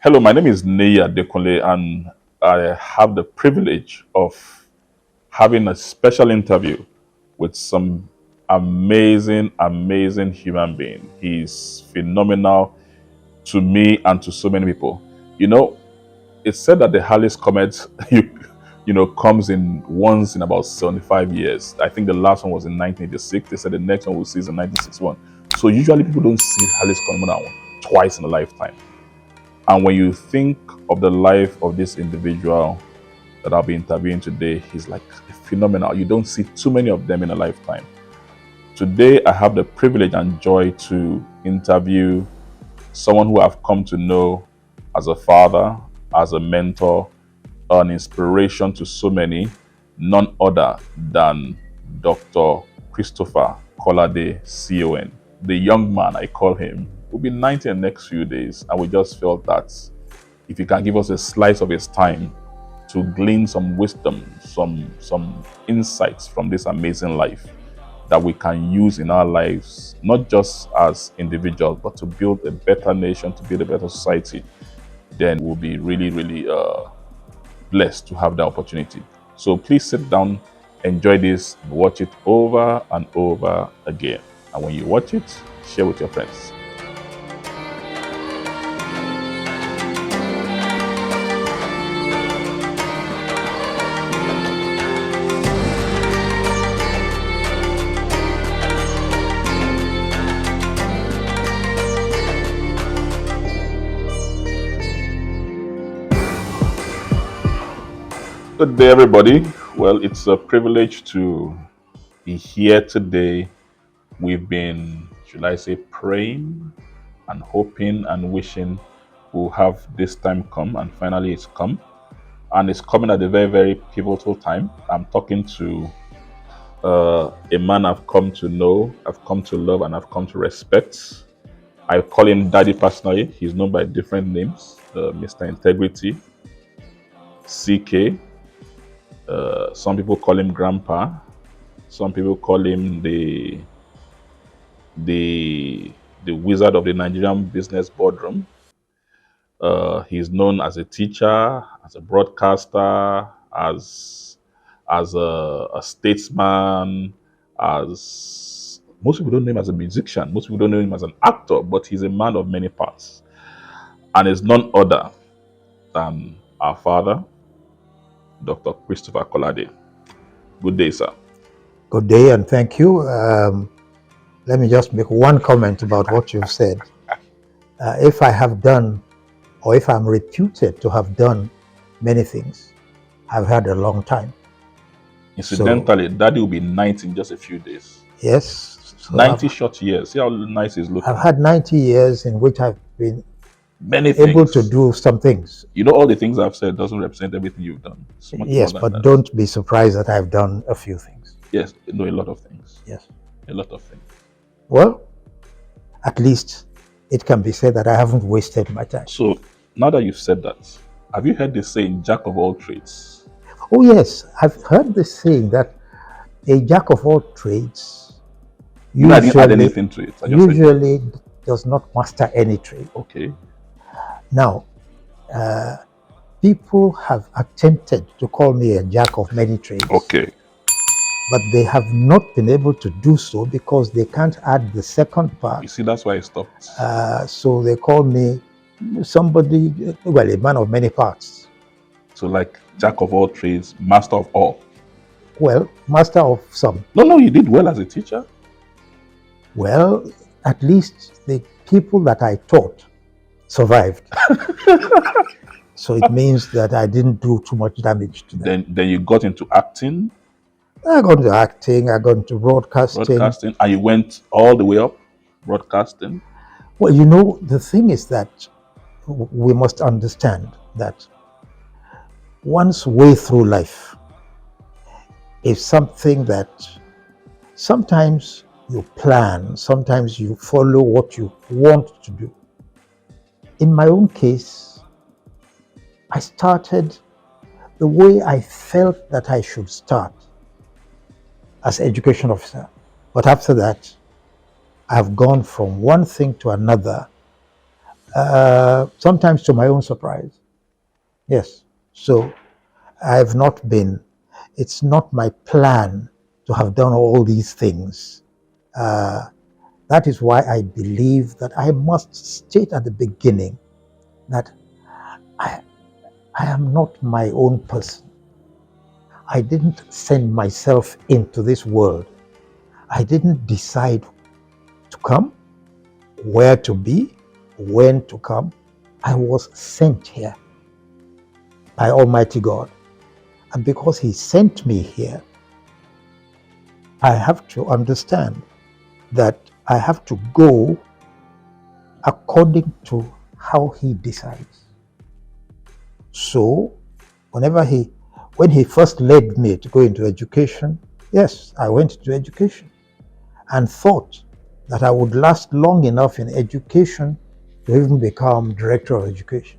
Hello, my name is Neya Dekunle, and I have the privilege of having a special interview with some amazing human being. He's phenomenal to me and to so many people. You know, it's said that the Halley's Comet, comes in once in about 75 years. I think the last one was in 1986. They said the next one we'll see is in 1961. So usually people don't see Halley's Comet twice in a lifetime. And when you think of the life of this individual that I'll be interviewing today, he's like phenomenal. You don't see too many of them in a lifetime. Today, I have the privilege and joy to interview someone who I've come to know as a father, as a mentor, an inspiration to so many, none other than Dr. Christopher Kolade, CON. The young man, I call him, will be 90 in the next few days, and we just felt that if he can give us a slice of his time to glean some wisdom, some insights from this amazing life that we can use in our lives, not just as individuals, but to build a better nation, to build a better society, then we'll be really blessed to have the opportunity. So please sit down, enjoy this, watch it over and over again. And when you watch it, share with your friends. Good day, everybody. Well, it's a privilege to be here today. We've been, should I say, praying and hoping and wishing we'll have this time come, and finally it's come. And it's coming at a very pivotal time. I'm talking to a man I've come to know, I've come to love, and I've come to respect. I call him Daddy personally. He's known by different names, Mr. Integrity, CK. Some people call him Grandpa. Some people call him the wizard of the Nigerian business boardroom. He's known as a teacher, as a broadcaster, as a statesman, as most people don't know him as a musician. Most people don't know him as an actor, but he's a man of many parts, and is none other than our father, Dr. Christopher Kolade. Good day, sir. Good day, and thank you. Let me just make one comment about what you said. If I have done, or if I'm reputed to have done many things, I've had a long time. Incidentally, Daddy will be 90 in just a few days. Yes. So 90 short years. See how nice he's looking. I've had 90 years in which I've been able to do some things. You know, all the things I've said doesn't represent everything you've done. So yes, but don't be surprised that I've done a few things. Yes, no, a lot of things. Yes. A lot of things. Well, at least it can be said that I haven't wasted my time. So, now that you've said that, have you heard the saying, jack of all trades? Oh yes, I've heard the saying that a jack of all trades I didn't add anything to it. Usually does not master any trade. Okay. Now, people have attempted to call me a jack of many trades. Okay. But they have not been able to do so because they can't add the second part. You see, that's why I stopped. So they call me somebody, well, a man of many parts. So like jack of all trades, master of all. Well, master of some. No, you did well as a teacher. Well, at least the people that I taught survived. So it means that I didn't do too much damage to them. Then you got into acting. I got into acting, I got into broadcasting. And you went all the way up, broadcasting? Well, you know, the thing is that we must understand that one's way through life is something that sometimes you plan, sometimes you follow what you want to do. In my own case, I started the way I felt that I should start as education officer. But after that, I've gone from one thing to another sometimes to my own surprise. Yes. So I have not been, it's not my plan to have done all these things. Uh, that is why I believe that I must state at the beginning that I, I am not my own person. I didn't send myself into this world. I didn't decide to come, where to be, when to come. I was sent here by Almighty God. And because He sent me here, I have to understand that I have to go according to how He decides. So, when He first led me to go into education, yes, I went into education and thought that I would last long enough in education to even become director of education.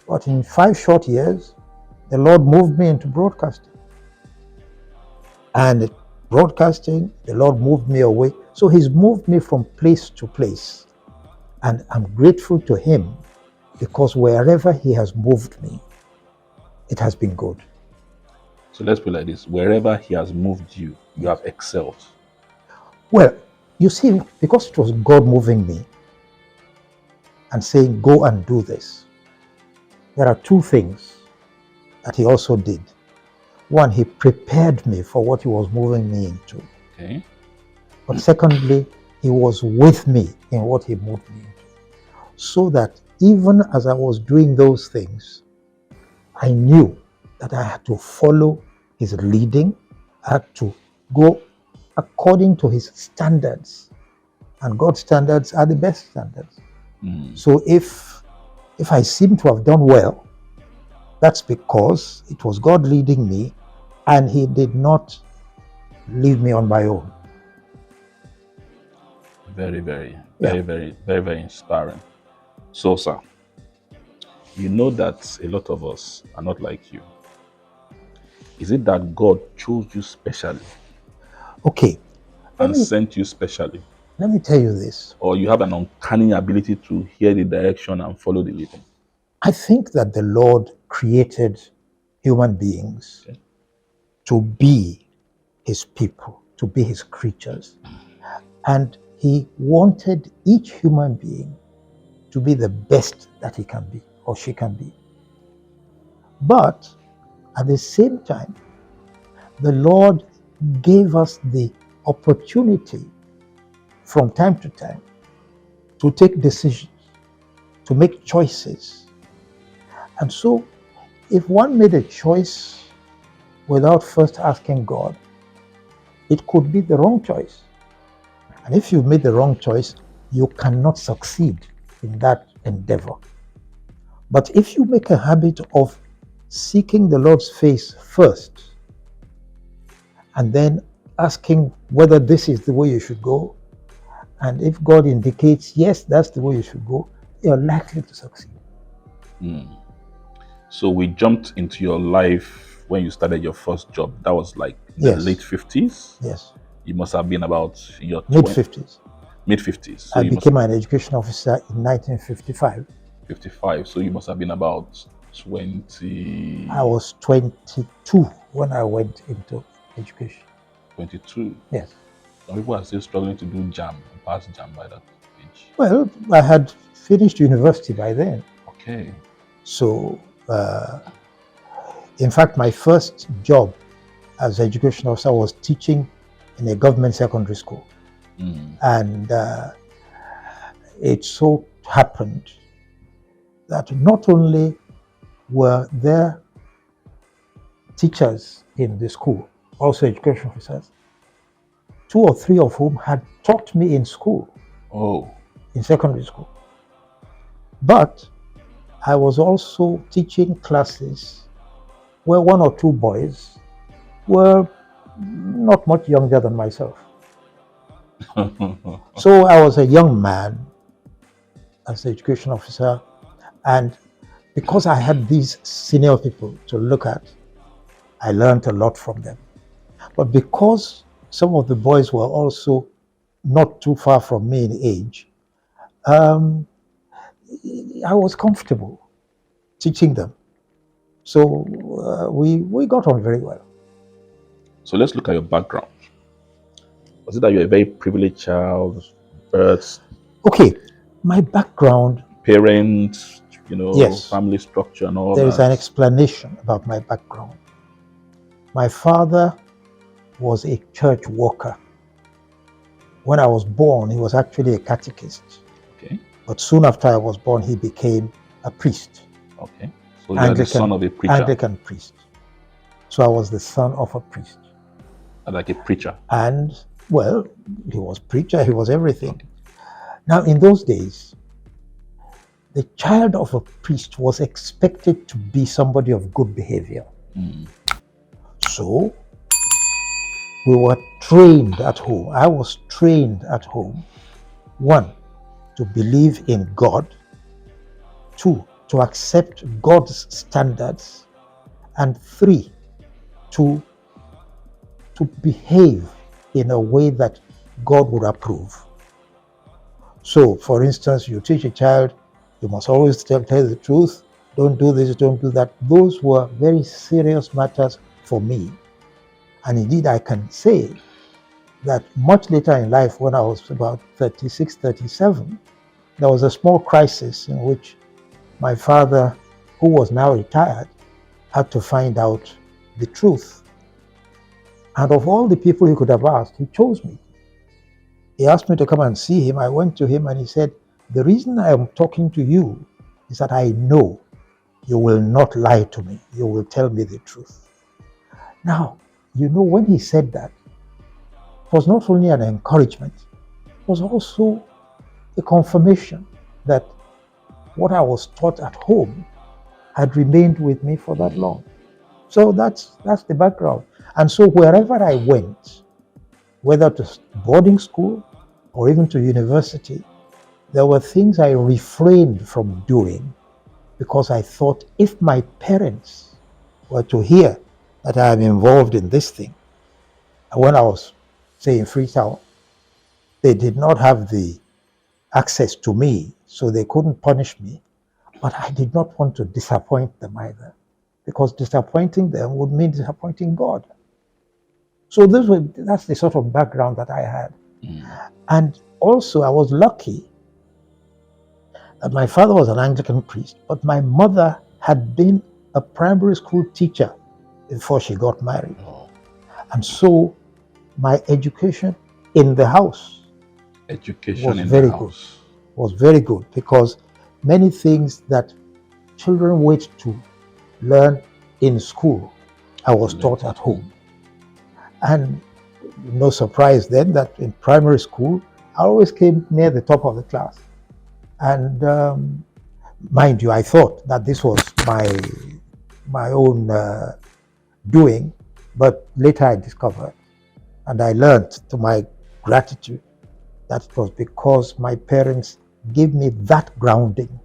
But in 5 short years, the Lord moved me into broadcasting. And broadcasting, the Lord moved me away. So He's moved me from place to place. And I'm grateful to Him because wherever He has moved me, it has been good. So let's put it like this: wherever He has moved you, you have excelled. Well, you see, because it was God moving me and saying, go and do this, there are 2 things that He also did. One, He prepared me for what He was moving me into. Okay. But secondly, He was with me in what He moved me into. So that even as I was doing those things, I knew that I had to follow His leading. I had to go according to His standards. And God's standards are the best standards. So if I seem to have done well, that's because it was God leading me and He did not leave me on my own. Very, very inspiring. So, sir, you know that a lot of us are not like you. Is it that God chose you specially Okay. and sent you specially? Let me tell you this. Or you have an uncanny ability to hear the direction and follow the leading? I think that the Lord created human beings to be His people, to be His creatures. And He wanted each human being to be the best that he can be or she can be. But at the same time, the Lord gave us the opportunity from time to time to take decisions, to make choices. And so, if one made a choice without first asking God, it could be the wrong choice. And if you made the wrong choice, you cannot succeed in that endeavor. But if you make a habit of seeking the Lord's face first, and then asking whether this is the way you should go, and if God indicates, yes, that's the way you should go, you're likely to succeed. So we jumped into your life when you started your first job. That was like in the late 50s? Yes. You must have been about your mid-50s. Mid-50s. So I became an education officer in 1955. 55. So you must have been about 20. I was 22 when I went into education. 22? Yes. Some people are still struggling to do JAM, pass JAM by that age. Well, I had finished university by then. Okay. So, in fact, my first job as education officer was teaching in a government secondary school. And it so happened that not only were there teachers in the school, also education officers, 2 or 3 of whom had taught me in school. In secondary school. But I was also teaching classes where 1 or 2 boys were not much younger than myself. So I was a young man as an education officer, and because I had these senior people to look at, I learned a lot from them. But because some of the boys were also not too far from me in age, I was comfortable teaching them. So we got on very well. So let's look at your background. Was it that you're a very privileged child, birth, Okay, my background, parents, yes, family structure and all there is an that? explanation about my background. My father was a church worker. When I was born, he was actually a catechist. Okay. But soon after I was born, he became a priest. Okay. So you are the son of a preacher. Anglican priest. So I was the son of a priest. Like a preacher. And, well, he was preacher, he was everything. Okay. Now, in those days, the child of a priest was expected to be somebody of good behavior. So we were trained at home. I was trained at home. 1, to believe in God. 2, to accept God's standards. And 3, to behave in a way that God would approve. So, for instance, you teach a child, you must always tell the truth, don't do this, don't do that. Those were very serious matters for me. And indeed, I can say that much later in life, when I was about 36, 37, there was a small crisis in which my father, who was now retired, had to find out the truth. And of all the people he could have asked, he chose me. He asked me to come and see him. I went to him and he said, the reason I am talking to you is that I know you will not lie to me. You will tell me the truth. Now, when he said that, it was not only an encouragement, it was also a confirmation that what I was taught at home had remained with me for that long. So that's the background. And so wherever I went, whether to boarding school or even to university, there were things I refrained from doing because I thought if my parents were to hear that I am involved in this thing, when I was, say, in Freetown, they did not have the access to me, so they couldn't punish me. But I did not want to disappoint them either, because disappointing them would mean disappointing God. So that's the sort of background that I had. And also I was lucky that my father was an Anglican priest, but my mother had been a primary school teacher before she got married. And so my education in the house was very good, because many things that children wait to learn in school, I was taught at home. And no surprise then that in primary school, I always came near the top of the class. And mind you, I thought that this was my own doing, but later I discovered, and I learned to my gratitude, that it was because my parents gave me that grounding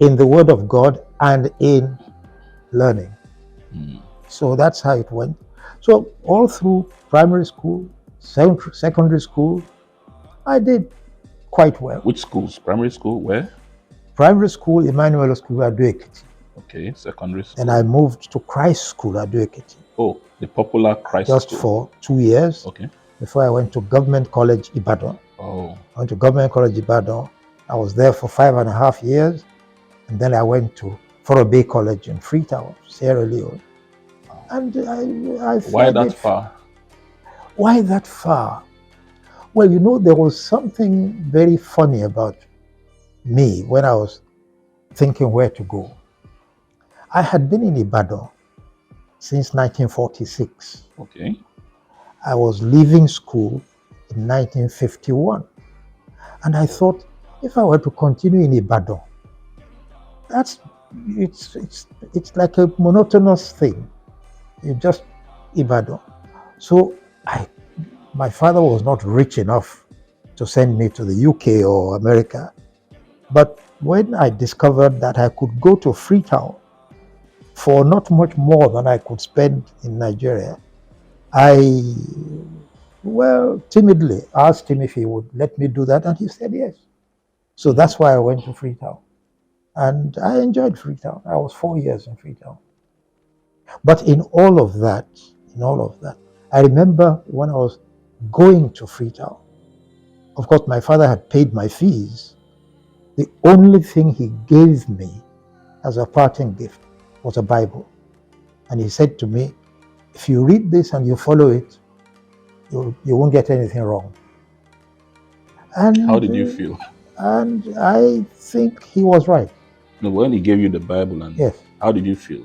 in the Word of God and in learning. So that's how it went. So all through primary school, secondary school, I did quite well. Which schools? Primary school, where? Primary school, Emmanuel School, Ado-Ekiti. Okay, secondary school. And I moved to Christ School, Ado-Ekiti. Oh, the popular Christ School. Just for 2 years. Okay. Before I went to Government College, Ibadan. Oh. I went to Government College, Ibadan. I was there for 5.5 years. And then I went to Forobe College in Freetown, Sierra Leone. And I Why that far? Why that far? Well, there was something very funny about me when I was thinking where to go. I had been in Ibadan since 1946. Okay. I was leaving school in 1951. And I thought, if I were to continue in Ibadan, it's like a monotonous thing. You just Ibadan. So my father was not rich enough to send me to the UK or America. But when I discovered that I could go to Freetown for not much more than I could spend in Nigeria, I, timidly asked him if he would let me do that, and he said yes. So that's why I went to Freetown. And I enjoyed Freetown. I was 4 years in Freetown. But in all of that, I remember when I was going to Freetown, of course, my father had paid my fees. The only thing he gave me as a parting gift was a Bible. And he said to me, if you read this and you follow it, you won't get anything wrong. How And did you feel? and I think he was right. No, when he gave you the Bible, and Yes. how did you feel?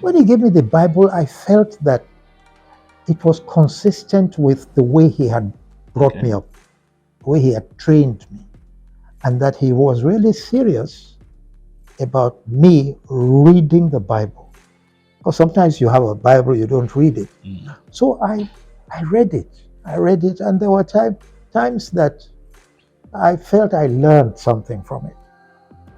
When he gave me the Bible, I felt that it was consistent with the way he had brought Okay. me up, the way he had trained me, and that he was really serious about me reading the Bible. Because sometimes you have a Bible, you don't read it. So I read it. I read it, and there were times that I felt I learned something from it.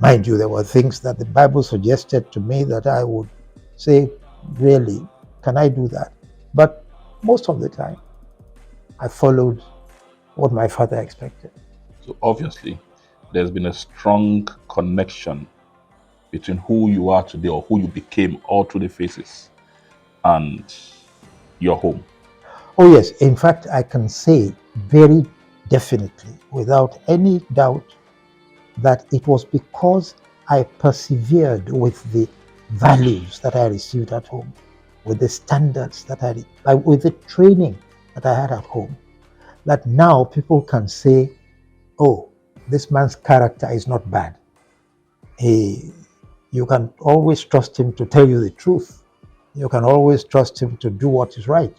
Mind you, there were things that the Bible suggested to me that I would say, really, can I do that? But most of the time, I followed what my father expected. So obviously, there's been a strong connection between who you are today or who you became all through the phases and your home. Oh, yes. In fact, I can say very definitely, without any doubt, that it was because I persevered with the values that I received at home, with the standards that with the training that I had at home, that now people can say, oh, this man's character is not bad. You can always trust him to tell you the truth. You can always trust him to do what is right.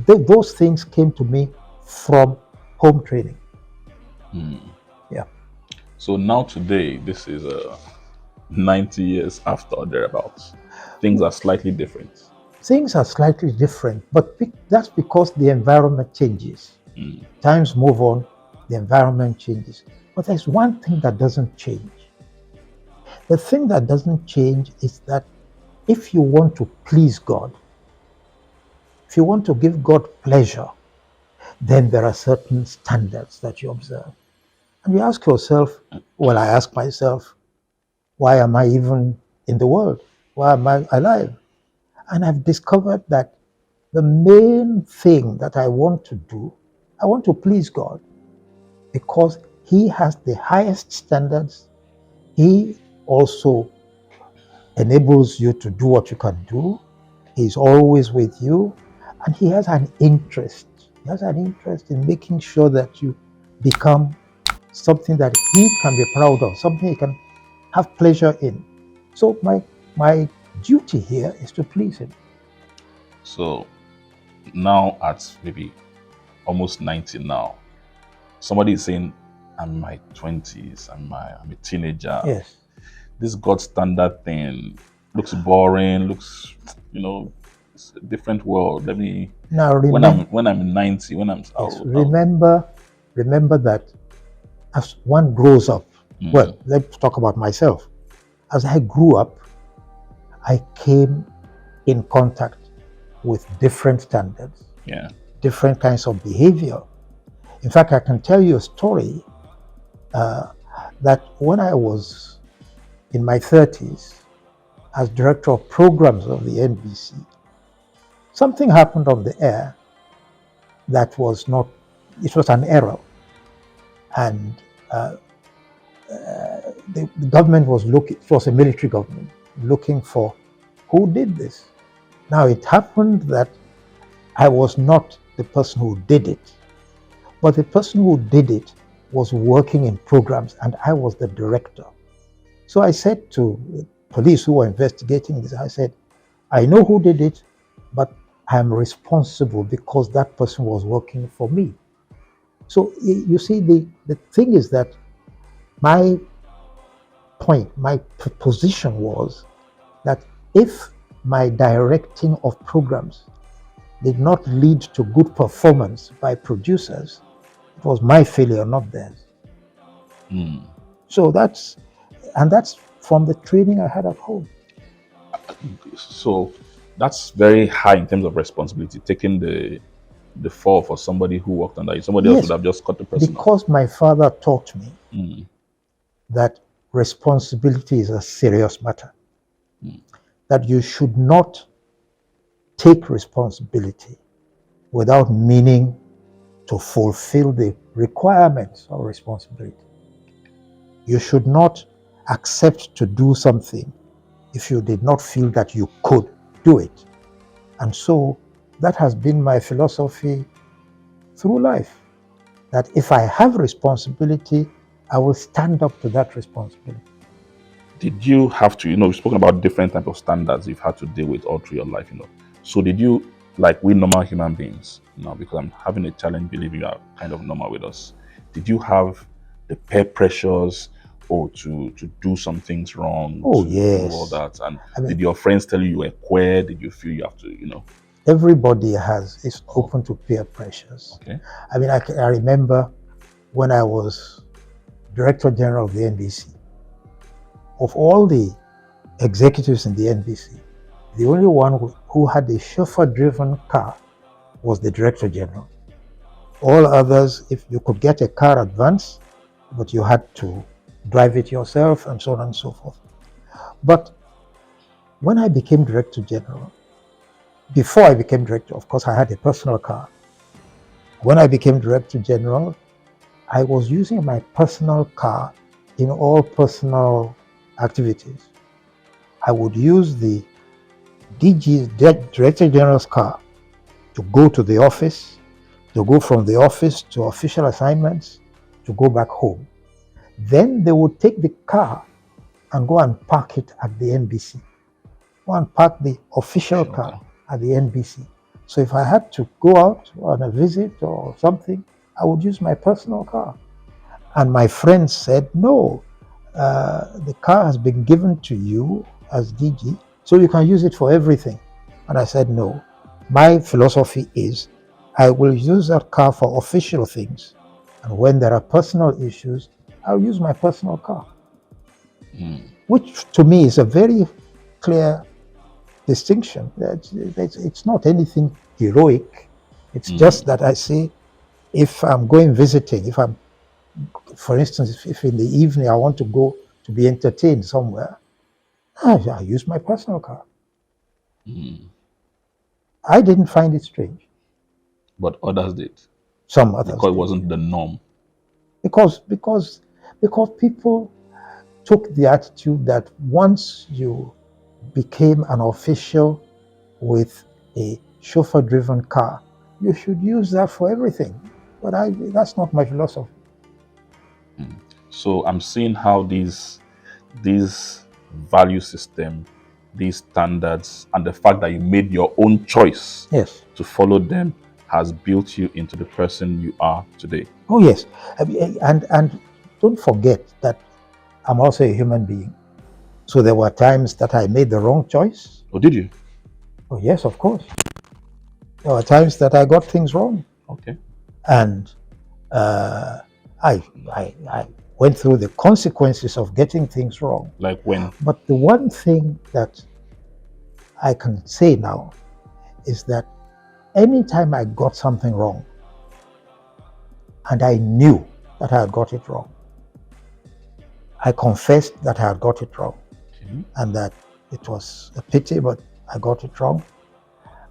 Those things came to me from home training. Yeah. So now today, this is 90 years after or thereabouts. Things are slightly different. Things are slightly different, but that's because the environment changes. Times move on, the environment changes. But there's one thing that doesn't change. The thing that doesn't change is that if you want to please God, if you want to give God pleasure, then there are certain standards that you observe. And you ask yourself, well, I ask myself, why am I even in the world? Why am I alive? And I've discovered that the main thing that I want to do, I want to please God because He has the highest standards. He also enables you to do what you can do. He's always with you. And He has an interest. He has an interest in making sure that you become something that He can be proud of, something He can have pleasure in. So my duty here is to please Him. So now at maybe almost 90 now, somebody is saying, I'm in my 20s, I'm a teenager. Yes. This God standard thing looks boring, looks, it's a different world. Let me, Now when I'm 90, remember that as one grows up, well, let's talk about myself. As I grew up, I came in contact with different standards, different kinds of behavior. In fact, I can tell you a story that when I was in my 30s as director of programs of the NBC, something happened on the air that was not, it was an error. And the government was looking, it was a military government, looking for who did this. Now it happened that I was not the person who did it, but the person who did it was working in programs and I was the director. So I said to the police who were investigating this, I said, I know who did it, but I'm responsible because that person was working for me. So you see, the thing is that my point, my position was that if my directing of programs did not lead to good performance by producers, it was my failure, not theirs. So that's from the training I had at home. So that's very high in terms of responsibility, taking the the fall for somebody who worked under you? Somebody else would Yes, have just cut the person off. because my father taught me that responsibility is a serious matter, that you should not take responsibility without meaning to fulfill the requirements of responsibility. You should not accept to do something if you did not feel that you could do it. And so that has been my philosophy through life, that if I have responsibility, I will stand up to that responsibility. Did you have to, we've spoken about different type of standards you've had to deal with all through your life, So did you, like we normal human beings, because I'm having a challenge believing you are kind of normal with us. Did you have the peer pressures or to do some things wrong? Oh, to yes. do all that? And did your friends tell you were queer? Did you feel you have to, Everybody is open to peer pressures. Okay. I remember when I was Director General of the NBC, of all the executives in the NBC, the only one who had a chauffeur-driven car was the Director General. All others, if you could get a car advance, but you had to drive it yourself and so on and so forth. But when I became Director General, before I became Director, of course, I had a personal car. When I became Director General, I was using my personal car in all personal activities. I would use the Director General's car to go to the office, to go from the office to official assignments, to go back home. Then they would take the car and go and park it at the NBC. Go and park the official car at the NBC. So if I had to go out on a visit or something, I would use my personal car. And my friends said, no, the car has been given to you as DG, so you can use it for everything. And I said, no, my philosophy is I will use that car for official things. And when there are personal issues, I'll use my personal car. Which to me is a very clear distinction. It's not anything heroic. It's just that I say, if I'm going visiting, for instance, if in the evening I want to go to be entertained somewhere, I use my personal car. I didn't find it strange. But others did. Some others because did. It wasn't the norm. Because people took the attitude that once you became an official with a chauffeur-driven car, you should use that for everything. But that's not my philosophy. So I'm seeing how these value system, these standards, and the fact that you made your own choice to follow them has built you into the person you are today. Oh yes, and don't forget that I'm also a human being. So there were times that I made the wrong choice. Oh, did you? Oh yes, of course. There were times that I got things wrong. Okay. And I went through the consequences of getting things wrong. Like when? But the one thing that I can say now is that anytime I got something wrong, and I knew that I had got it wrong, I confessed that I had got it wrong, and that it was a pity, but I got it wrong.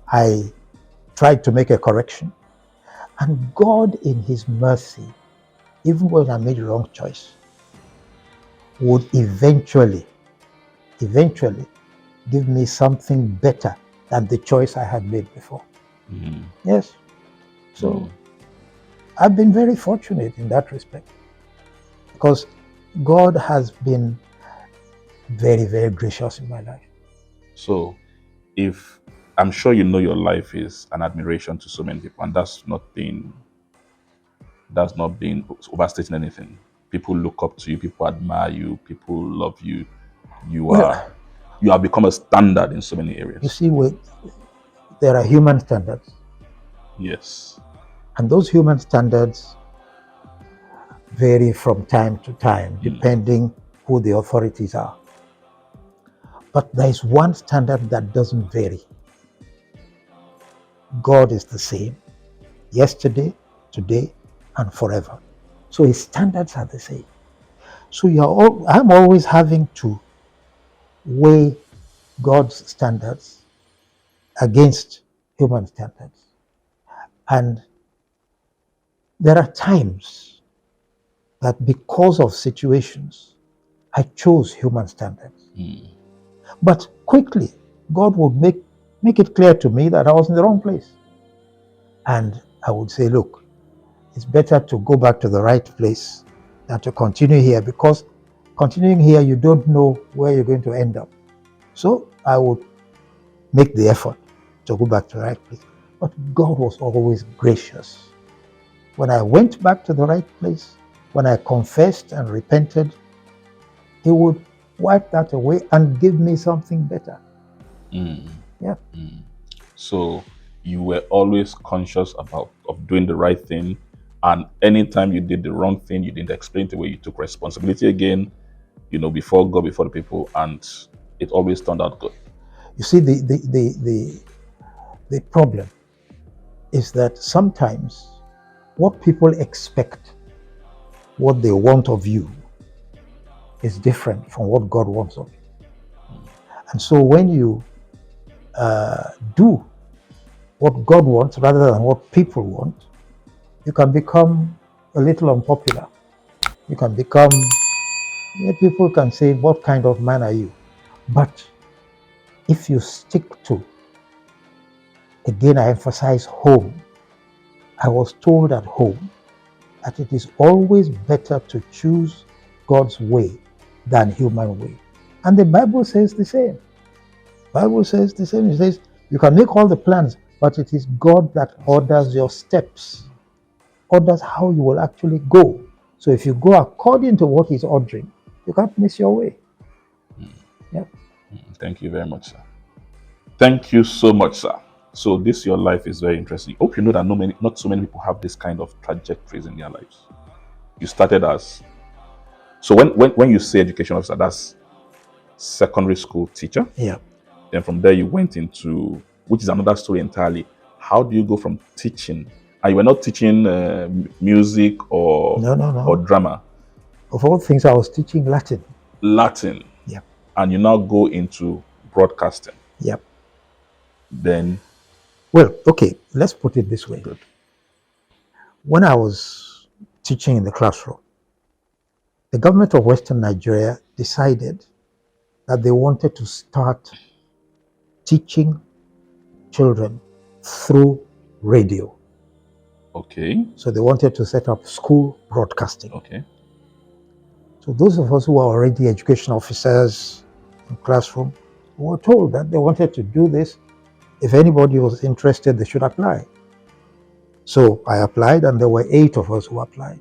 I tried to make a correction. And God, in His mercy, even when I made the wrong choice, would eventually give me something better than the choice I had made before. Yes. So I've been very fortunate in that respect, because God has been very, very gracious in my life. So if I'm sure you know your life is an admiration to so many people, and that's not being overstating anything. People look up to you, people admire you, people love you. You have become a standard in so many areas. You see, there are human standards. Yes. And those human standards vary from time to time, depending who the authorities are. But there is one standard that doesn't vary. God is the same. yesterday, today, and forever. So his standards are the same. So I'm always having to weigh God's standards against human standards. And there are times that because of situations, I chose human standards. But quickly, God would make it clear to me that I was in the wrong place. And I would say, look, it's better to go back to the right place than to continue here, because continuing here, you don't know where you're going to end up. So I would make the effort to go back to the right place. But God was always gracious. When I went back to the right place, when I confessed and repented, He would wipe that away and give me something better. Yeah. So you were always conscious of doing the right thing, and anytime you did the wrong thing, you didn't explain the way you took responsibility again, before God, before the people, and it always turned out good. You see, the problem is that sometimes what people expect, what they want of you, is different from what God wants of you. And so when you do what God wants rather than what people want, you can become a little unpopular. You can become, people can say, what kind of man are you? But if you stick to, again, I emphasize home. I was told at home that it is always better to choose God's way than human way. And the Bible says the same. Bible says the same. It says you can make all the plans, but it is God that orders your steps, orders how you will actually go. So if you go according to what He's ordering, you can't miss your way. Yeah. Thank you very much, sir. Thank you so much, sir. So your life is very interesting. Hope you know that not so many people have this kind of trajectories in their lives. You started as, so when you say education officer, that's secondary school teacher. Yeah. Then from there you went into, which is another story entirely. How do you go from teaching? And you were not teaching music or or drama. Of all things, I was teaching Latin. Latin. Yeah. And you now go into broadcasting. Yep. Then. Well, okay, let's put it this way. Good. When I was teaching in the classroom, the government of Western Nigeria decided that they wanted to start teaching children through radio. Okay. So they wanted to set up school broadcasting. Okay. So those of us who are already education officers in classroom were told that they wanted to do this. If anybody was interested, they should apply. So I applied, and there were 8 of us who applied.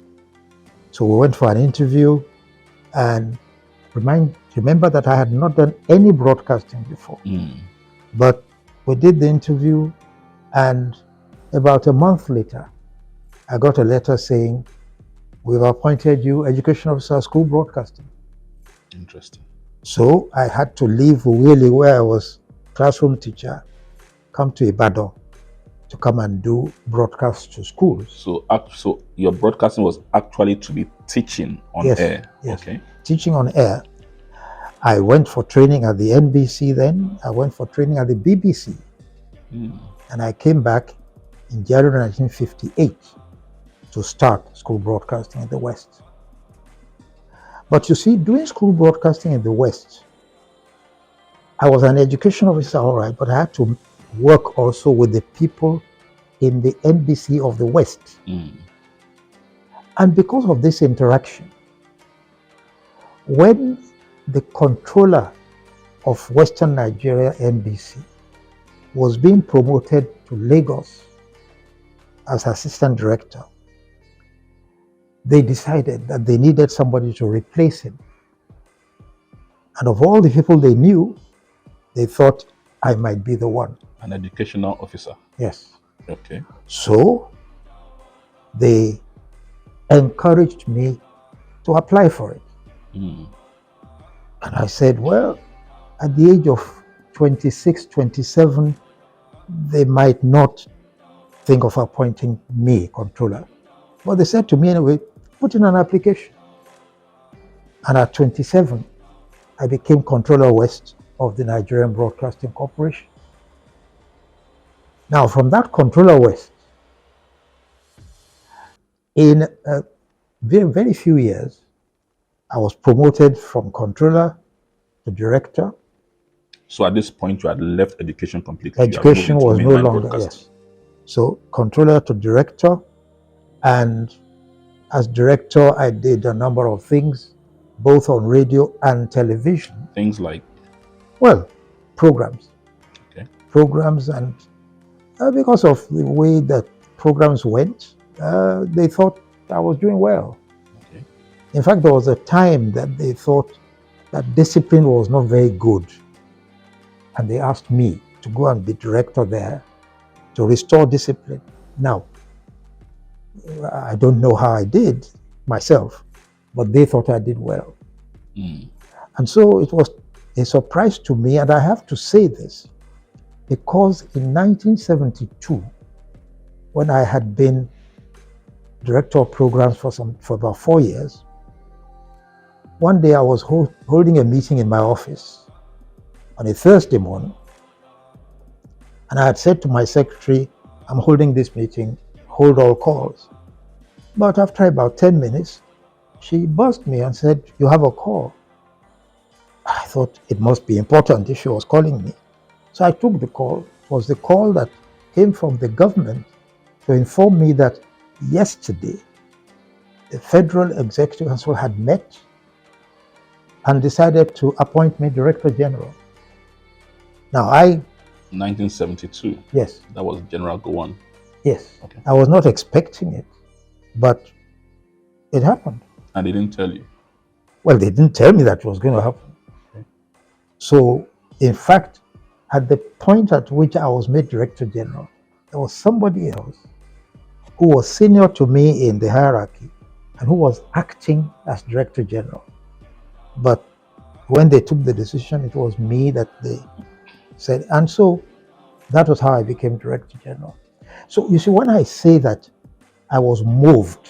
So we went for an interview, and remember that I had not done any broadcasting before. But we did the interview, and about a month later, I got a letter saying, we've appointed you education officer, school broadcasting. Interesting. So I had to leave Uwele, where I was classroom teacher, come to Ibadan to come and do broadcast to schools. So your broadcasting was actually to be teaching on air. Yes. Okay. Teaching on air. I went for training at the NBC then. I went for training at the BBC. And I came back in January 1958 to start school broadcasting in the West. But you see, doing school broadcasting in the West, I was an education officer, all right, but I had to work also with the people in the NBC of the West. And because of this interaction, when the controller of Western Nigeria NBC was being promoted to Lagos as assistant director, they decided that they needed somebody to replace him. And of all the people they knew, they thought I might be the one. An educational officer. Yes. Okay. So they encouraged me to apply for it. And I said, well, at the age of 26, 27, they might not think of appointing me controller. But they said to me anyway, put in an application. And at 27, I became Controller West of the Nigerian Broadcasting Corporation. Now, from that Controller West, in a very, very few years, I was promoted from controller to director. So at this point, you had left education completely. Education was no longer, yes. So controller to director, and as director, I did a number of things, both on radio and television. Things like? Well, programs. Okay. Programs, and because of the way that programs went, they thought I was doing well. Okay. In fact, there was a time that they thought that discipline was not very good. And they asked me to go and be director there to restore discipline. Now, I don't know how I did myself, but they thought I did well. And so it was a surprise to me, and I have to say this, because in 1972, when I had been director of programs for about 4 years, one day I was holding a meeting in my office on a Thursday morning, and I had said to my secretary, I'm holding this meeting, hold all calls. But after about 10 minutes, she buzzed me and said, you have a call. I thought it must be important if she was calling me. So I took the call. It was the call that came from the government to inform me that yesterday, the Federal Executive Council had met and decided to appoint me Director General. Now 1972? Yes. That was General Gowon? Yes. Okay. I was not expecting it, but it happened. And they didn't tell you? Well, they didn't tell me that it was going to happen. Okay. So, in fact, at the point at which I was made Director General, there was somebody else who was senior to me in the hierarchy and who was acting as Director General. But when they took the decision, it was me that they said. And so that was how I became Director General. So you see, when I say that I was moved,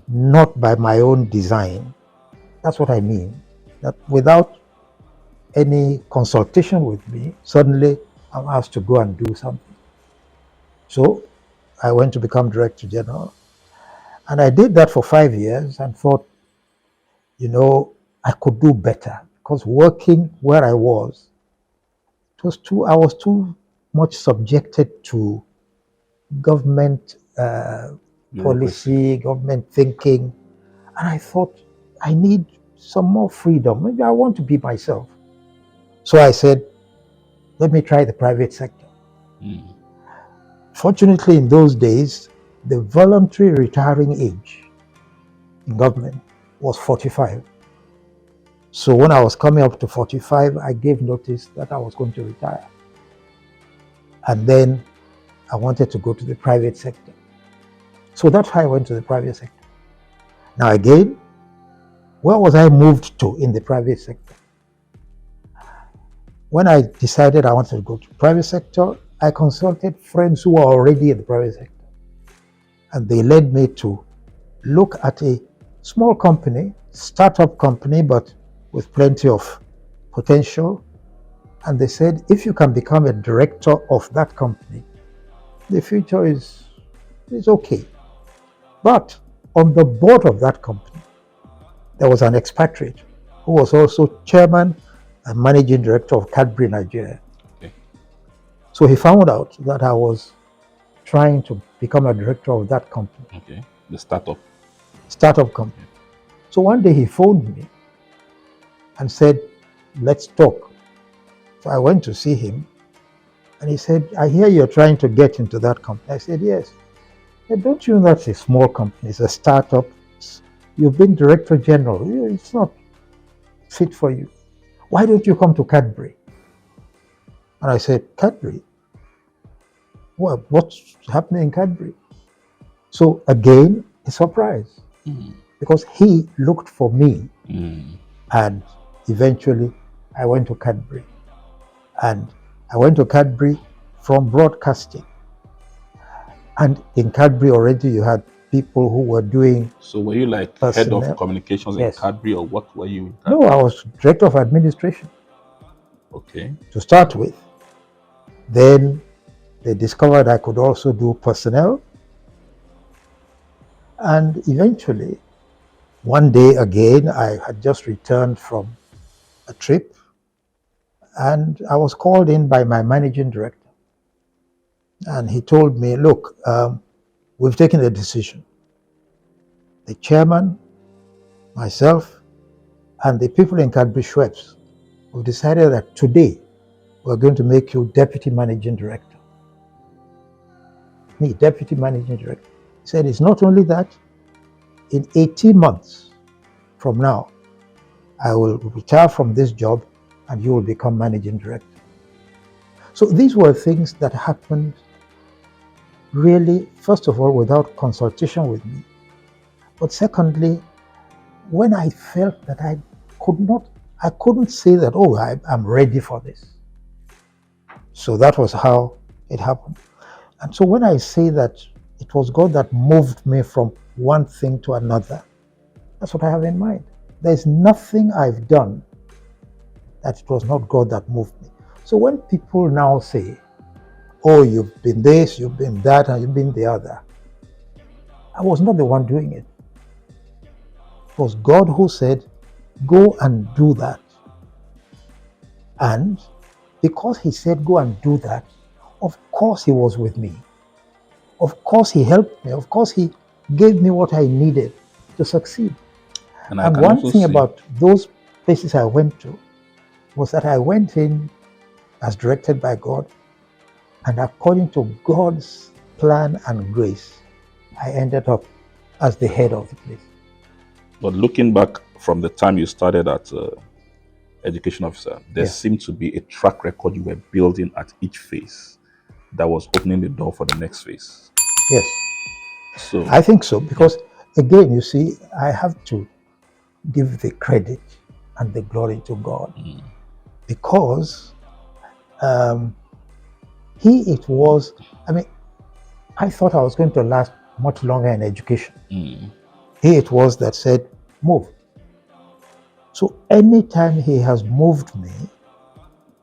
not by my own design, that's what I mean. That without any consultation with me, suddenly I'm asked to go and do something. So I went to become Director General. And I did that for 5 years and thought, I could do better, because working where I was, I was too much subjected to government policy, government thinking. And I thought, I need some more freedom. Maybe I want to be myself. So I said, let me try the private sector. Fortunately, in those days, the voluntary retiring age in government was 45. So when I was coming up to 45, I gave notice that I was going to retire. And then I wanted to go to the private sector. So that's how I went to the private sector. Now again, where was I moved to in the private sector? When I decided I wanted to go to the private sector, I consulted friends who were already in the private sector. And they led me to look at a small company, startup company, but with plenty of potential. And they said, if you can become a director of that company, the future is okay. But on the board of that company, there was an expatriate who was also chairman and managing director of Cadbury, Nigeria. Okay. So he found out that I was trying to become a director of that company. Okay, the startup company. So one day he phoned me and said, let's talk. So I went to see him, and he said, I hear you're trying to get into that company. I said, yes. He said, don't you know that's a small company, it's a startup. You've been Director General, it's not fit for you. Why don't you come to Cadbury? And I said, Cadbury? Well, what's happening in Cadbury? So again, a surprise, because he looked for me, and eventually I went to Cadbury. And I went to Cadbury from broadcasting. And in Cadbury already you had people who were doing So were you like head of personnel. communications in Yes. Cadbury, or what were you in No, Cadbury? I was director of administration Okay. to start with. Then they discovered I could also do personnel. And eventually, one day again, I had just returned from a trip and I was called in by my managing director. And he told me, look, we've taken a decision. The chairman, myself, and the people in Cadbury Schweppes have decided that today we're going to make you deputy managing director. Me, deputy managing director. He said, it's not only that, in 18 months from now, I will retire from this job and you will become managing director. So these were things that happened really, first of all, without consultation with me. But secondly, when I felt that I couldn't say that, oh, I'm ready for this. So that was how it happened. And so when I say that it was God that moved me from one thing to another, that's what I have in mind. There's nothing I've done that it was not God that moved me. So when people now say, oh, you've been this, you've been that, and you've been the other, I was not the one doing it. It was God who said, go and do that. And because he said, go and do that, of course he was with me. Of course he helped me. Of course he gave me what I needed to succeed. And one thing about those places I went to was that I went in as directed by God, and according to God's plan and grace, I ended up as the head of the place. But looking back from the time you started at education officer, there seemed to be a track record you were building at each phase that was opening the door for the next phase. Yes. So I think so, because again, you see, I have to give the credit and the glory to God, because it was, I thought I was going to last much longer in education. It was that said, move. So anytime he has moved me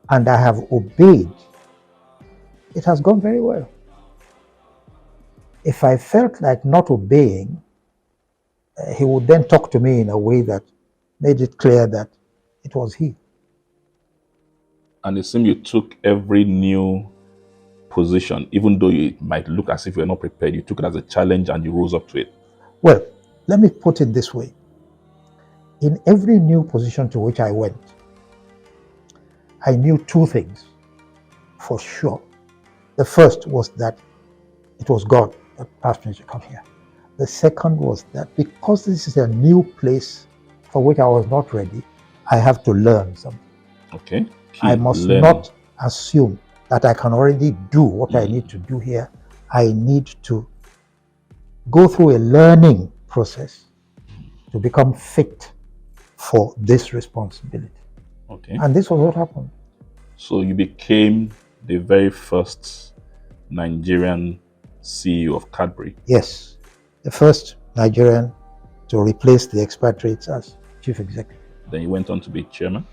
and I have obeyed, it has gone very well. If I felt like not obeying, he would then talk to me in a way that made it clear that it was he. And it seemed you took every new position, even though it might look as if you were not prepared, you took it as a challenge and you rose up to it. Well, let me put it this way. In every new position to which I went, I knew two things for sure. The first was that it was God that asked me to come here. The second was that because this is a new place for which I was not ready, I have to learn something. Okay. I must not assume that I can already do what I need to do here. I need to go through a learning process to become fit for this responsibility. Okay. And this was what happened. So you became the very first Nigerian CEO of Cadbury. Yes, the first Nigerian to replace the expatriates as chief executive. Then you went on to be chairman.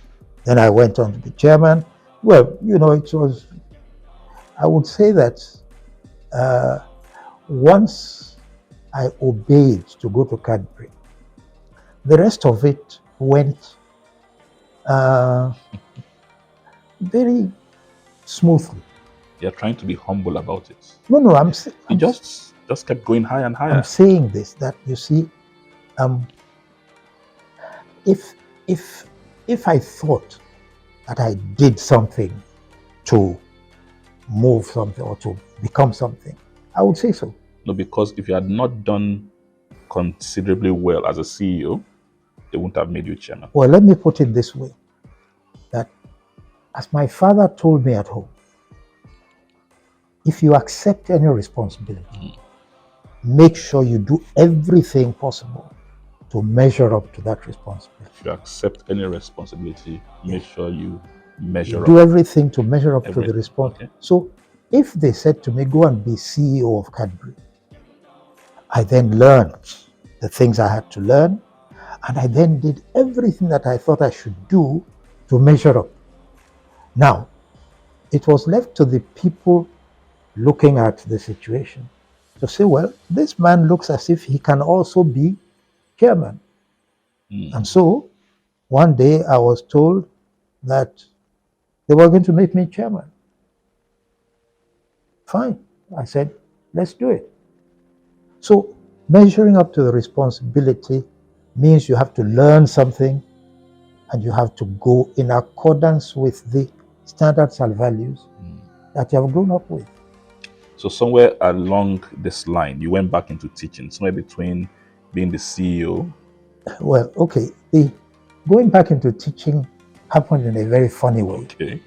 Then I went on to be chairman. Well, it was, I would say that once I obeyed to go to Cadbury, the rest of it went very smoothly. You're trying to be humble about it. No, I'm just kept going higher and higher. I'm saying this, that you see, if I thought that I did something to move something or to become something, I would say so. No, because if you had not done considerably well as a CEO, they wouldn't have made you chairman. Well, let me put it this way, that as my father told me at home, if you accept any responsibility, make sure you do everything possible to measure up to that responsibility. If you accept any responsibility, make sure you measure up. Do everything to measure up to the responsibility. Okay. So if they said to me, go and be CEO of Cadbury, I then learned the things I had to learn, and I then did everything that I thought I should do to measure up. Now, it was left to the people looking at the situation to say, well, this man looks as if he can also be chairman. And so one day I was told that they were going to make me chairman. Fine. I said, let's do it. So measuring up to the responsibility means you have to learn something and you have to go in accordance with the standards and values that you have grown up with. So somewhere along this line, you went back into teaching, somewhere between being the CEO. Well, okay, the going back into teaching happened in a very funny way. Okay.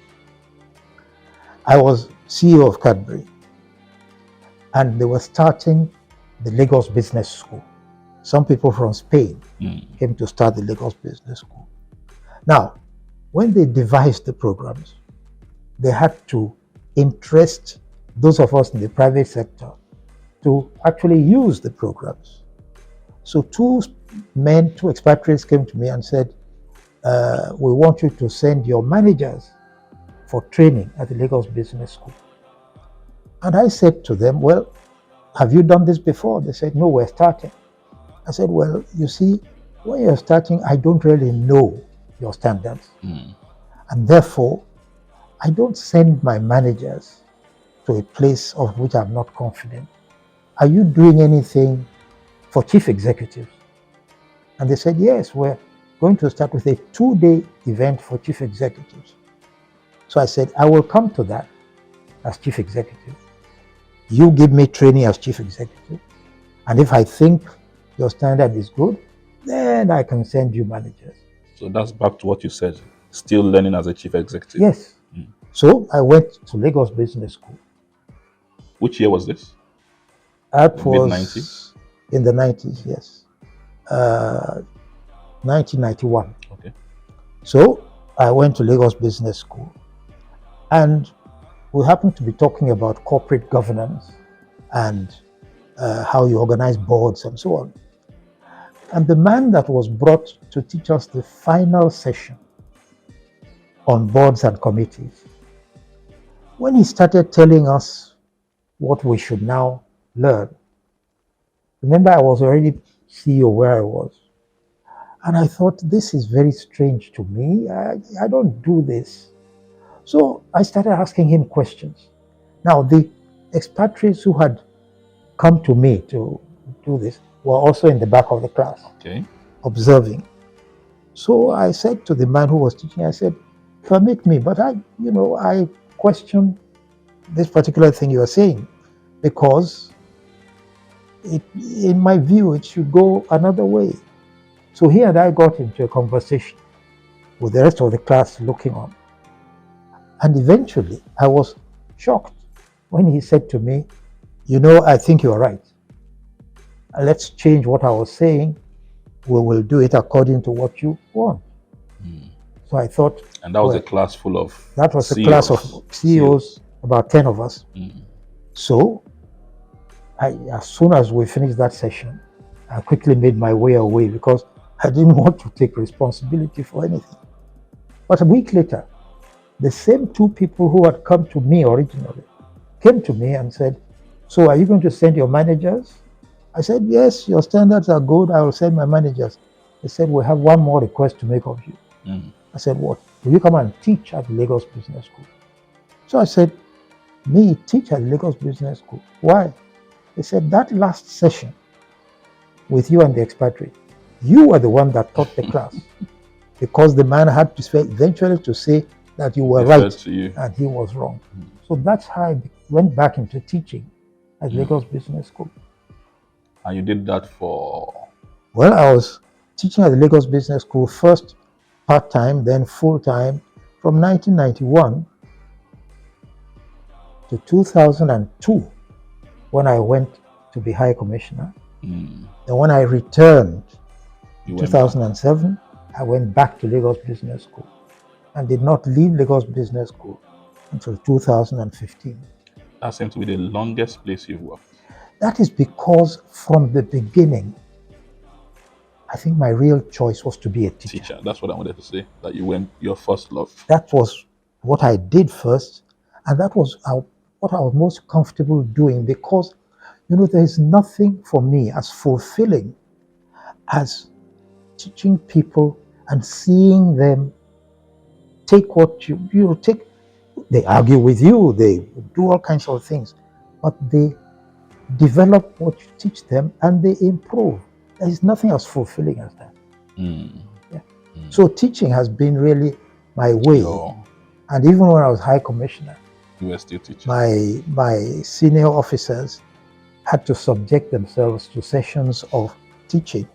I was CEO of Cadbury, and they were starting the Lagos Business School. Some people from Spain came to start the Lagos Business School. Now, when they devised the programs, they had to interest those of us in the private sector to actually use the programs. So two expatriates came to me and said, we want you to send your managers for training at the Lagos Business School. And I said to them, well, have you done this before? They said, no, we're starting. I said, well, you see, when you're starting, I don't really know your standards. And therefore, I don't send my managers to a place of which I'm not confident. Are you doing anything for chief executives? And they said, yes, we're going to start with a 2-day event for chief executives. So I said, I will come to that as chief executive. You give me training as chief executive. And if I think your standard is good, then I can send you managers. So that's back to what you said, still learning as a chief executive. Yes. So I went to Lagos Business School. Which year was this? That was Mid-90s? in the 90s, yes. 1991. Okay. So I went to Lagos Business School, and we happened to be talking about corporate governance and how you organize boards and so on. And the man that was brought to teach us the final session on boards and committees, when he started telling us what we should now learn, remember I was already CEO where I was, and I thought, this is very strange to me. I don't do this. So I started asking him questions. Now, the expatriates who had come to me to do this were also in the back of the class, Okay. observing. So I said to the man who was teaching, I said, permit me, but I question this particular thing you are saying, because in my view, it should go another way. So he and I got into a conversation with the rest of the class looking on. And eventually, I was shocked when he said to me, I think you're right. Let's change what I was saying. We will do it according to what you want. So I thought... And that was a class full of That was CEOs. a class of CEOs, about 10 of us. So as soon as we finished that session, I quickly made my way away because I didn't want to take responsibility for anything. But a week later, the same two people who had come to me originally came to me and said, so are you going to send your managers? I said, yes, your standards are good. I will send my managers. They said, we have one more request to make of you. I said, what? Will you come and teach at the Lagos Business School? So I said, me teach at the Lagos Business School? Why? They said, that last session with you and the expatriate, you were the one that taught the class, because the man had to eventually to say that you were right to you. and he was wrong. So that's how I went back into teaching at Lagos Business School. And you did that for? Well, I was teaching at the Lagos Business School, first part-time, then full-time, from 1991 to 2002, when I went to be High Commissioner. Then when I returned in 2007, I went back to Lagos Business School and did not leave Lagos Business School until 2015. That seems to be the longest place you've worked. That is because from the beginning, I think my real choice was to be a teacher. Teacher. That's what I wanted to say. That you went your first love. That was what I did first, and that was what I was most comfortable doing, because there is nothing for me as fulfilling as teaching people and seeing them take what you take. They argue with you, they do all kinds of things, but they develop what you teach them and they improve. There is nothing as fulfilling as that. Yeah. So teaching has been really my way. And even when I was High Commissioner, you were still teaching. My senior officers had to subject themselves to sessions of teaching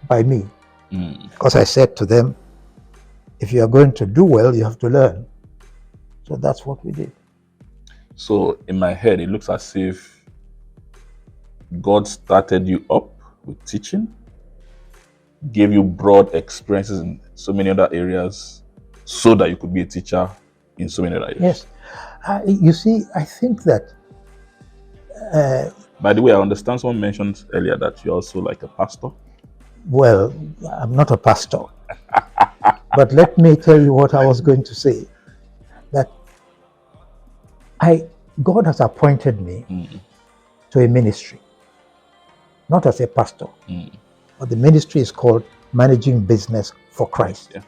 by me. Because I said to them, if you are going to do well, you have to learn. So that's what we did. So in my head, it looks as if God started you up with teaching, gave you broad experiences in so many other areas so that you could be a teacher in so many other areas. Yes. You see, I think that... By the way, I understand someone mentioned earlier that you're also like a pastor. Well, I'm not a pastor. But let me tell you what I was going to say. That God has appointed me to a ministry, not as a pastor, but the ministry is called Managing Business for Christ. Yeah.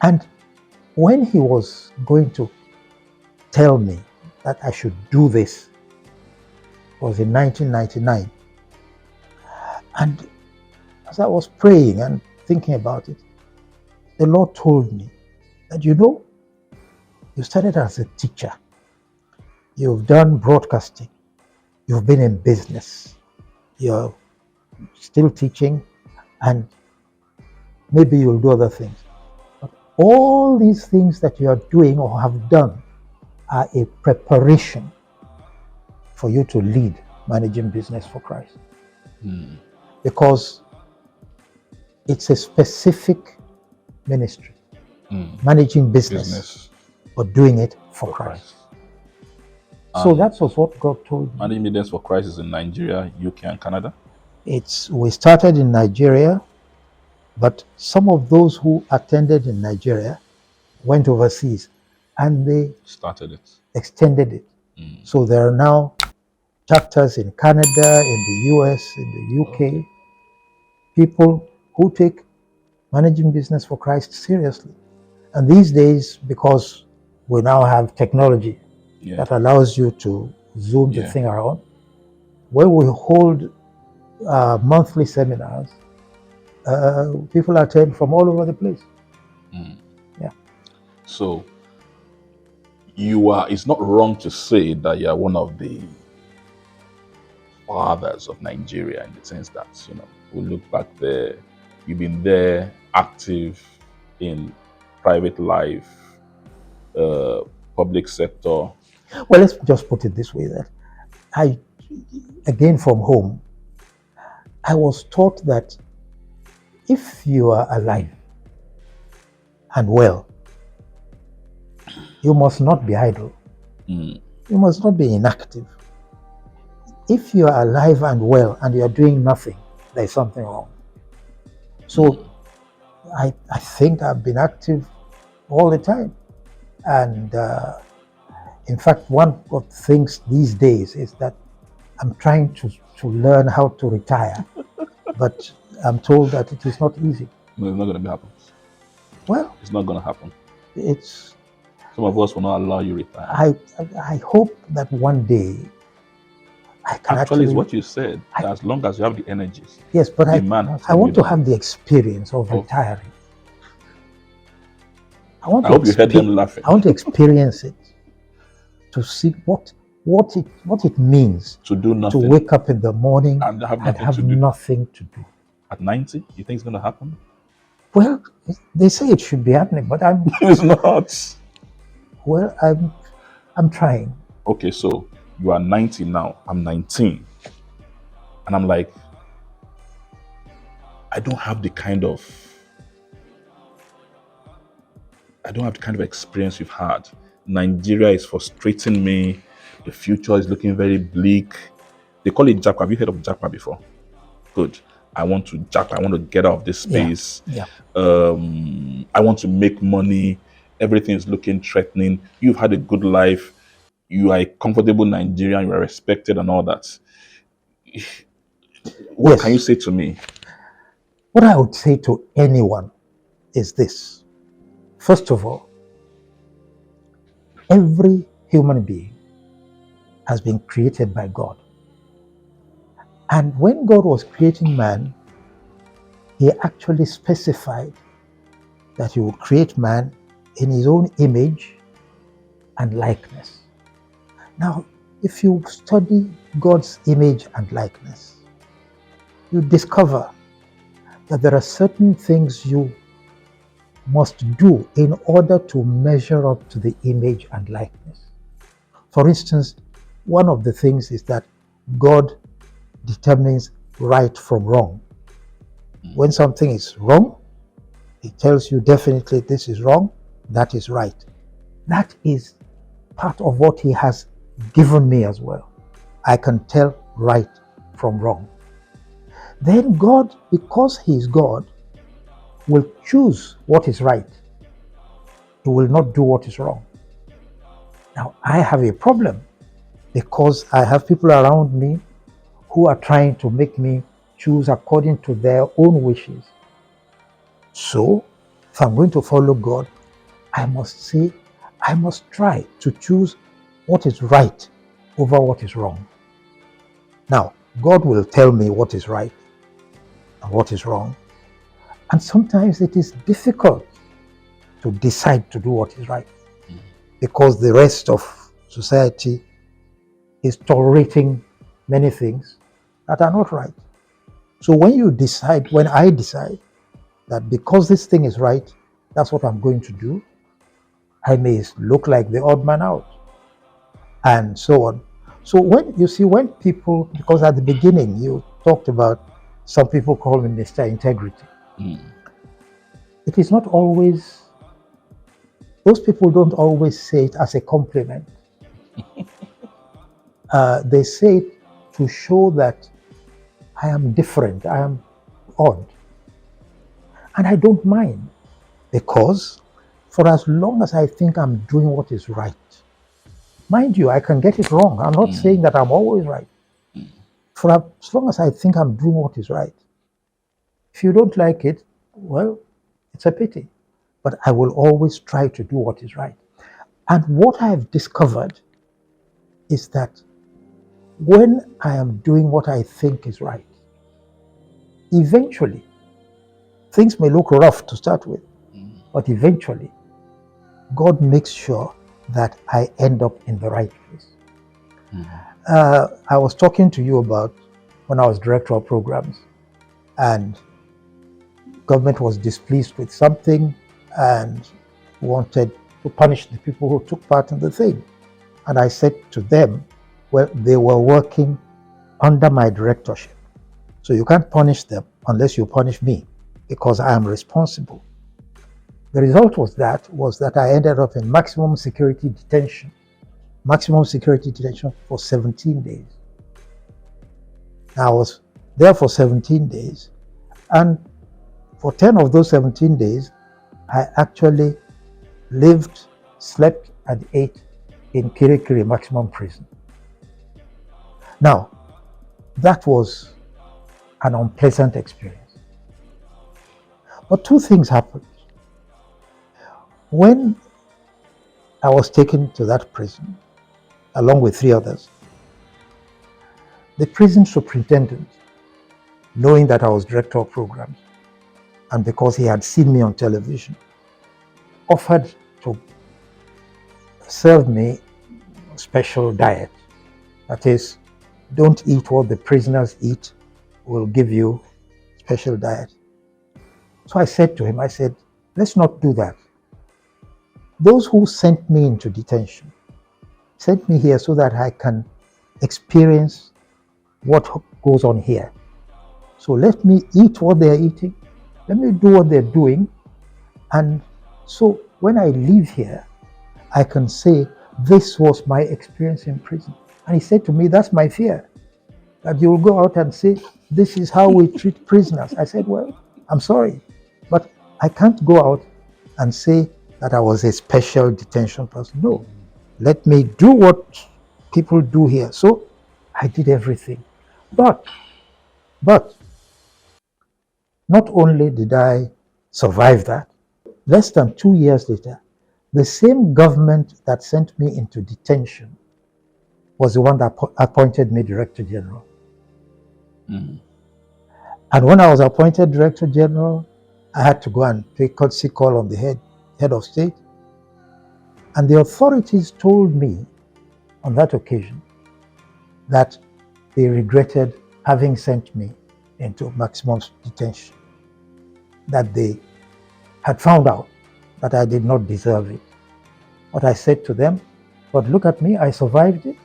And when he was going to tell me that I should do this, it was in 1999. And as I was praying and thinking about it, the Lord told me that, you started as a teacher. You've done broadcasting. You've been in business. You're still teaching, and maybe you'll do other things. But all these things that you are doing or have done are a preparation for you to lead Managing Business for Christ. Because it's a specific ministry, managing business, but doing it for Christ. So that was what God told me. Managing Business for Christ is in Nigeria, UK, and Canada? We started in Nigeria, but some of those who attended in Nigeria went overseas and they extended it. So there are now chapters in Canada, in the US, in the UK, people who take Managing Business for Christ seriously. And these days, because we now have technology that allows you to zoom the thing around, when we hold monthly seminars, people attend from all over the place. Yeah. So it's not wrong to say that you are one of the fathers of Nigeria, in the sense that, we look back there, you've been there, active in private life, public sector. Well, let's just put it this way, that again from home, I was taught that if you are alive and well, you must not be idle. You must not be inactive. If you are alive and well and you are doing nothing, there's something wrong. So I think I've been active all the time. And in fact, one of the things these days is that I'm trying to learn how to retire. But I'm told that it is not easy. No, it's not going to happen. Well, it's not going to happen. Some of us will not allow you to retire. I hope that one day I can actually, it's what you said. As long as you have the energies. Yes, but I want to have the experience of retiring. I hope you heard them laughing. I want to experience it, to see what it means to do nothing, to wake up in the morning and have nothing to do. At 90, you think it's going to happen? Well, they say it should be happening, but it's not. Well, I'm trying. Okay, so you are 90 now. I'm 19, and I'm like, I don't have the kind of experience you've had. Nigeria is frustrating me. The future is looking very bleak. They call it Japa. Have you heard of Japa before? Good. I want to Japa. I want to get out of this Yeah. space. Yeah. I want to make money. Everything is looking threatening. You've had a good life. You are a comfortable Nigerian. You are respected and all that. What can you Yes. say to me? What I would say to anyone is this. First of all, every human being has been created by God. And when God was creating man, he actually specified that he would create man in his own image and likeness. Now, if you study God's image and likeness, you discover that there are certain things you must do in order to measure up to the image and likeness. For instance, one of the things is that God determines right from wrong. When something is wrong, he tells you definitely this is wrong, that is right. That is part of what he has given me as well. I can tell right from wrong. Then God, because he is God, will choose what is right. He will not do what is wrong. Now, I have a problem because I have people around me who are trying to make me choose according to their own wishes. So, if I'm going to follow God, I must try to choose what is right over what is wrong. Now, God will tell me what is right and what is wrong. And sometimes it is difficult to decide to do what is right because the rest of society is tolerating many things that are not right. So when I decide that because this thing is right, that's what I'm going to do, I may look like the odd man out and so on. So when people, because at the beginning you talked about some people call me Mr. Integrity. It is not always, those people don't always say it as a compliment. They say it to show that I am different, I am odd. And I don't mind because for as long as I think I'm doing what is right, mind you, I can get it wrong. I'm not saying that I'm always right. For as long as I think I'm doing what is right, if you don't like it, well, it's a pity. But I will always try to do what is right. And what I've discovered is that when I am doing what I think is right, eventually, things may look rough to start with, but eventually, God makes sure that I end up in the right place. I was talking to you about when I was director of programs and government was displeased with something and wanted to punish the people who took part in the thing. And I said to them, well, they were working under my directorship. So you can't punish them unless you punish me because I am responsible. The result was that I ended up in maximum security detention for 17 days. I was there for 17 days, and for 10 of those 17 days, I actually lived, slept, and ate in Kirikiri maximum prison. Now, that was an unpleasant experience. But two things happened. When I was taken to that prison, along with 3 others, the prison superintendent, knowing that I was director of programs, and because he had seen me on television, offered to serve me a special diet. That is, don't eat what the prisoners eat, we'll give you special diet. So I said to him, let's not do that. Those who sent me into detention sent me here so that I can experience what goes on here. So let me eat what they're eating, let me do what they're doing, and so when I leave here, I can say, this was my experience in prison. And he said to me, that's my fear, that you will go out and say, this is how we treat prisoners. I said, well, I'm sorry, but I can't go out and say that I was a special detention person. No, let me do what people do here. So I did everything. But not only did I survive that, less than 2 years later, the same government that sent me into detention was the one that appointed me Director General. Mm. And when I was appointed Director General, I had to go and pay courtesy call on the head of state. And the authorities told me on that occasion that they regretted having sent me into maximum detention, that they had found out that I did not deserve it. But I said to them, but look at me, I survived it,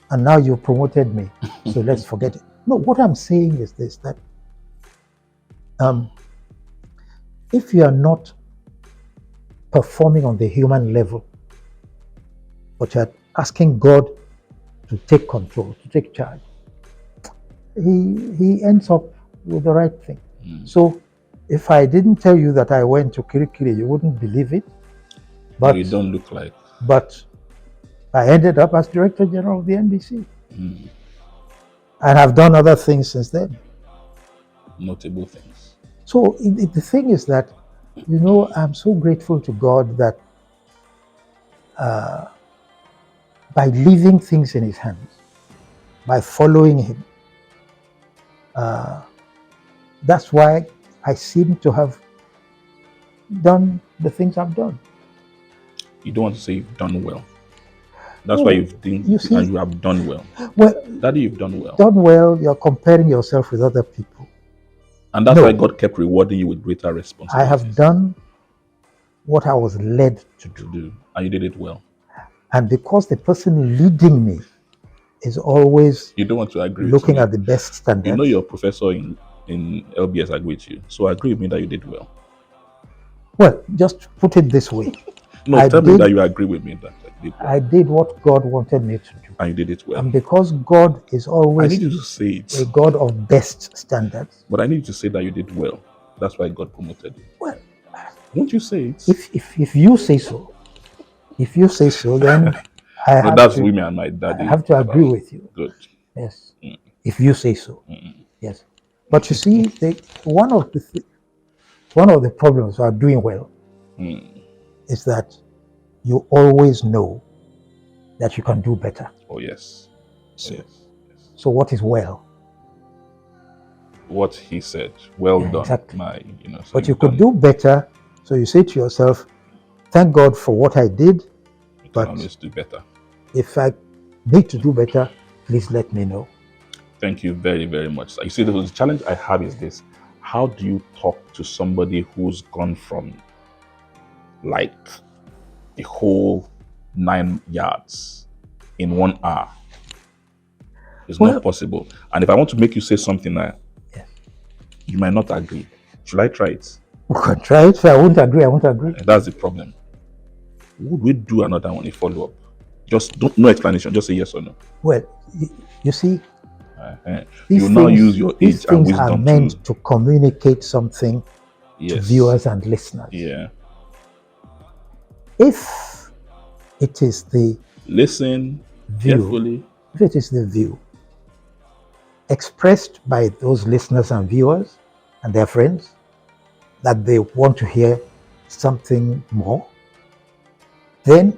and now you promoted me, so let's forget it. No, what I'm saying is this, that if you are not performing on the human level, but you're asking God to take control, to take charge, he ends up with the right thing. So if I didn't tell you that I went to Kirikiri, you wouldn't believe it. But you don't look like. But I ended up as Director General of the NBC. And I've done other things since then. Notable things. So the thing is that, I'm so grateful to God that by leaving things in His hands, by following Him, that's why I seem to have done the things I've done. You don't want to say you've done well. That's why you've done, and you have done well. Well, Daddy, you've done well. Done well, you're comparing yourself with other people. And that's why God kept rewarding you with greater responsibility. I have done what I was led to do. And you did it well. And because the person leading me is always you don't want to agree looking with at the best standards. Your professor in LBS agreed with you. So agree with me that you did well. Well, just put it this way. No, tell me that you agree with me that I did well. I did what God wanted me to do. And you did it well. And because God is always I need you to say it. A God of best standards. But I need you to say that you did well. That's why God promoted you. Well, won't you say it? If you say so, then that's women and my daddy. I have to agree with you. Good. Yes. If you say so. Yes. But you see, one of the problems we are doing well is that you always know that you can do better. Oh yes. So, yes. So what is well? What he said. Well done. Exactly. So but you could do better. So you say to yourself, thank God for what I did. You can always do better. If I need to do better, please let me know. Thank you very, very much. You see, the challenge I have is this. How do you talk to somebody who's gone from like the whole 9 yards in 1 hour? It's not possible. And if I want to make you say something now, you might not agree. Should I try it? We can try it. If I won't agree, I won't agree. That's the problem. Would we do another one, a follow-up? Just no explanation, just say yes or no. Well, you see, you now use your age and wisdom. These things are meant to communicate something to viewers and listeners. Yeah. If it is the listen carefully. If it is the view expressed by those listeners and viewers and their friends that they want to hear something more, then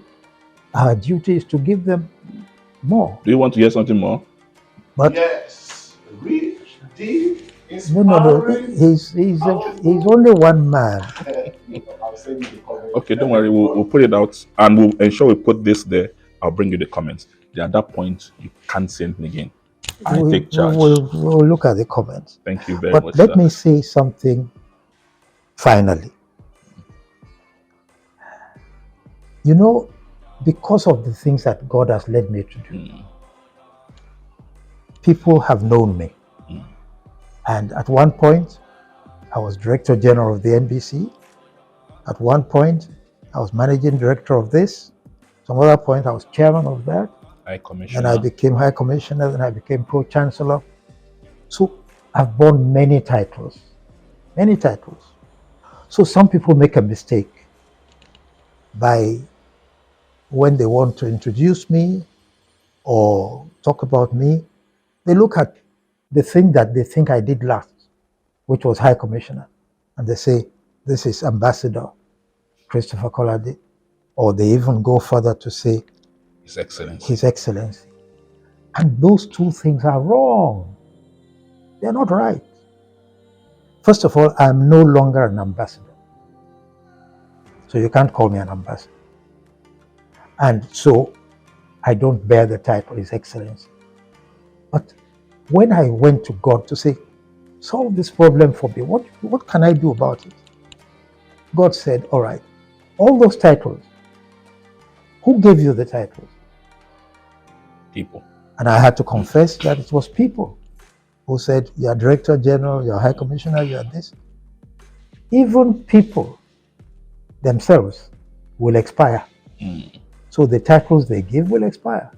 our duty is to give them more. Do you want to hear something more? But yes, rich, deep, inspiring. No. He's only one man. Okay, don't worry. We'll put it out and we'll ensure we put this there. I'll bring you the comments. At that point, you can't say anything again. I take charge. We'll look at the comments. Thank you very much. But let me say something finally. Because of the things that God has led me to do, people have known me. And at one point, I was Director General of the NBC. At one point, I was Managing Director of this. Some other point, I was chairman of that. High Then Commissioner. I became High Commissioner. Then I became Pro-Chancellor. So I've borne many titles. Many titles. So some people make a mistake by when they want to introduce me or talk about me, they look at the thing that they think I did last, which was High Commissioner, and they say, this is Ambassador Christopher Kolade, or they even go further to say, His Excellency. His Excellency. And those two things are wrong. They're not right. First of all, I'm no longer an ambassador. So you can't call me an ambassador. And so I don't bear the title His Excellency. But when I went to God to say, solve this problem for me, what can I do about it? God said, all right, all those titles, who gave you the titles? People. And I had to confess that it was people who said, you're Director General, you're High Commissioner, you're this. Even people themselves will expire. So the titles they give will expire.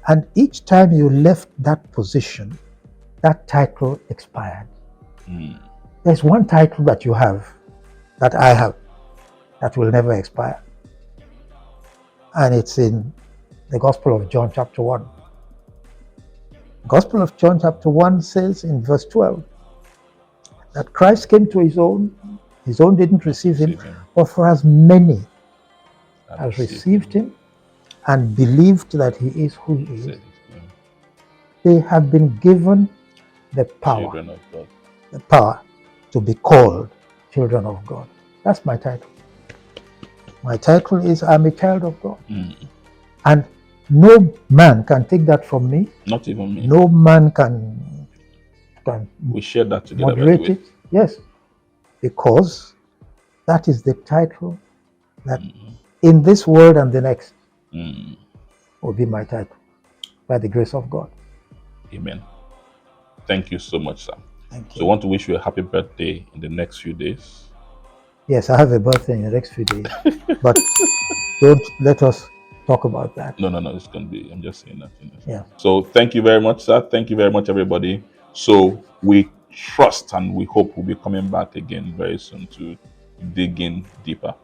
And each time you left that position, that title expired. There's one title that you have, that I have, that will never expire. And it's in the Gospel of John chapter 1. The Gospel of John chapter 1 says in verse 12 that Christ came to his own didn't receive him, but for as many as received him and believed that he is who he is, they have been given the power to be called children of God. That's my title. My title is I'm a child of God. And no man can take that from me. Not even me. No man can we share that together. Moderate it. Yes. Because that is the title that in this world and the next will be my title by the grace of God. Amen. Thank you so much, sir. Thank you. So I want to wish you a happy birthday in the next few days. Yes, I have a birthday in the next few days, but don't let us talk about that. No, it's going to be, I'm just saying that. Yeah. So thank you very much, sir. Thank you very much, everybody. So we trust and we hope we'll be coming back again very soon to dig in deeper.